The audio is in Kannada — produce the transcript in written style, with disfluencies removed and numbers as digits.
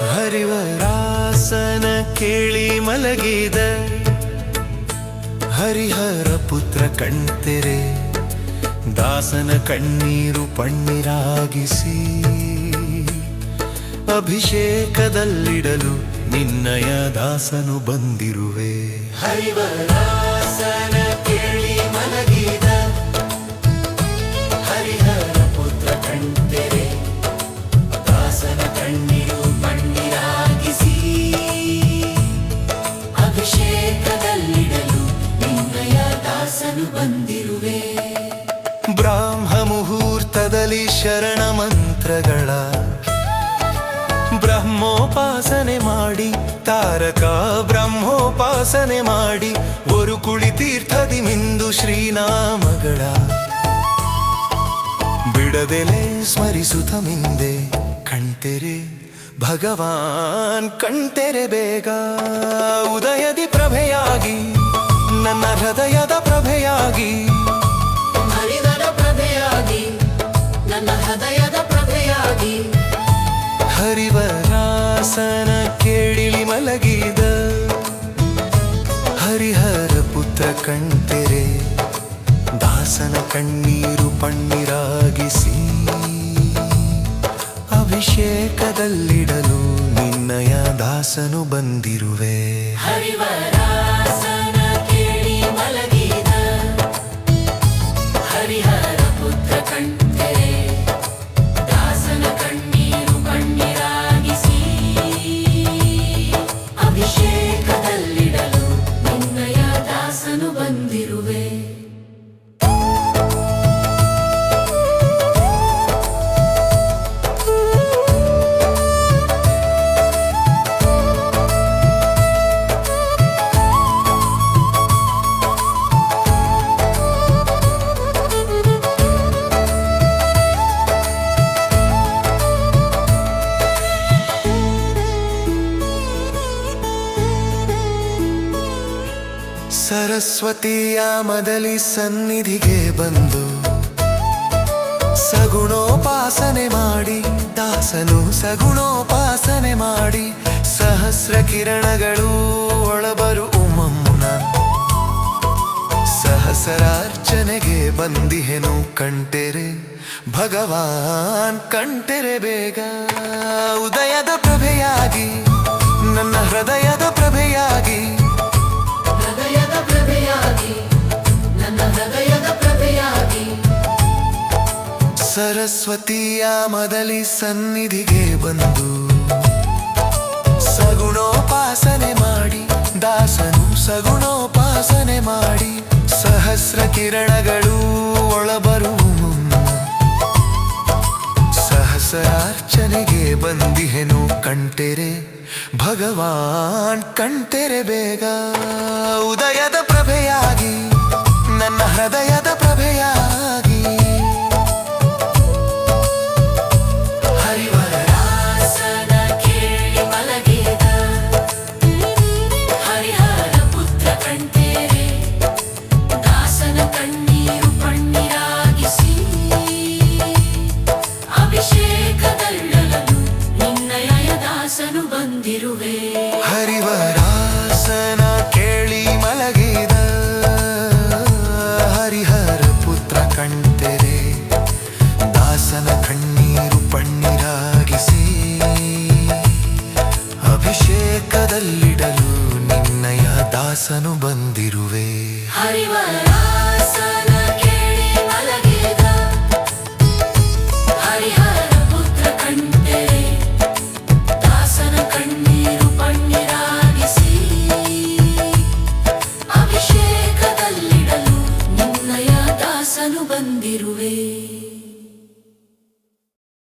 ಹರಿವರಾಸನ ಕೇಳಿ ಮಲಗಿದ ಹರಿಹರ ಪುತ್ರ ಕಣ್ತೆರೆ ದಾಸನ ಕಣ್ಣೀರು ಪಣ್ಣೀರಾಗಿಸಿ ಅಭಿಷೇಕದಲ್ಲಿಡಲು ನಿನ್ನಯ ದಾಸನು ಬಂದಿರುವೆ. ಹರಿವರಾಸನ ಕೇಳಿ ಮಲಗಿದ ಹರಿಹರ ಪುತ್ರ ಕಣ್ತೆರೆ ದಾಸನ ಕಣ್ಣೀರು ಪಣ್ಣೀರಾಗಿಸಿ ಅಭಿಷೇಕದಲ್ಲಿಡಲು ನಿನ್ನಯ ದಾಸನು ಬಂದಿರುವೆ. ಬ್ರಾಹ್ಮ ಮುಹೂರ್ತದಲ್ಲಿ ಶರಣ ಮಂತ್ರಗಳ ಬ್ರಹ್ಮೋಪಾಸನೆ ಮಾಡಿ ತಾರಕ ಬ್ರಹ್ಮೋಪಾಸನೆ ಮಾಡಿ ಒಂದು ಕುಳಿತೀರ್ಥದಿ ಮಿಂದು ಶ್ರೀನಾಮಗಳ ಬಿಡದೆಲೆ ಸ್ಮರಿಸುತ್ತ ಮಿಂದೆ ಕಣ್ತೆರೆ ಭಗವಾನ್ ಕಣ್ತೆರೆ ಬೇಗ. ಉದಯದಿ ಪ್ರಭೆಯಾಗಿ ನನ್ನ ಹೃದಯದ ಪ್ರಭೆಯಾಗಿ ಹರಿಹರ ಪ್ರಭೆಯಾಗಿ ನನ್ನ ಹೃದಯದ ಪ್ರಭೆಯಾಗಿ ಹರಿವರಾಸನ ಕೇಳಿಳಿ ಮಲಗಿದ ಹರಿಹರ ಪುತ್ರ ಕಣ್ತೆರೆ ದಾಸನ ಕಣ್ಣೀರು ಪಣ್ಣೀರಾಗಿಸಿ ಅಭಿಷೇಕದಲ್ಲಿಡಲು ನಿನ್ನಯ ದಾಸನು ಬಂದಿರುವೆ. ಹರಿವರಾಸನ ಕೇಳಿ ಮಲಗಿದ ಹರಿಹರ ಪುತ್ರ ಕಣ್ತೆರೆ ದಾಸನ ಕಣ್ಣೀರು ಪಣ್ಣೀರಾಗಿಸಿ ಅಭಿಷೇಕದಲ್ಲಿಡಲು ನಿನ್ನಯ ದಾಸನು ಬಂದಿರುವೆ. ಸರಸ್ವತಿಯ ಮದಲಿ ಸನ್ನಿಧಿಗೆ ಬಂದು ಸಗುಣೋಪಾಸನೆ ಮಾಡಿ ದಾಸನು ಸಗುಣೋಪಾಸನೆ ಮಾಡಿ ಸಹಸ್ರ ಕಿರಣಗಳು ಒಳಬರು ಉಮ್ಮಮ್ಮುನ ಸಹಸ್ರಾರ್ಚನೆಗೆ ಬಂದಿಹೆನು ಕಣ್ತೆರೆ ಭಗವಾನ್ ಕಣ್ತೆರೆ ಬೇಗ. ಉದಯದ ಪ್ರಭೆಯಾಗಿ ನನ್ನ ಹೃದಯದ ಪ್ರಭೆಯಾಗಿ ಹೃದಯದ ಪ್ರಭೆಯಾಗಿ ನನ್ನ ಹೃದಯದ ಪ್ರಭೆಯಾಗಿ ಸರಸ್ವತಿಯ ಮದಲಿ ಸನ್ನಿಧಿಗೆ ಬಂದು ಸಗುಣೋಪಾಸನೆ ಮಾಡಿ ದಾಸನು ಸಗುಣೋಪಾಸನೆ ಮಾಡಿ ಸಹಸ್ರ ಕಿರಣಗಳು ಒಳಬರುವ ಮುನ್ನ ಸಹಸ್ರಾರ್ಚನೆಗೆ ಬಂದಿಹೆನು ಕಣ್ತೆರೆ ಭಗವಾನ್ ಕಣ್ತೆರೆ ಬೇಗ. ಉದಯದ ಪ್ರಭೆಯಾಗಿ ನನ್ನ ಹೃದಯದ ಪ್ರಭೆಯಾಗಿ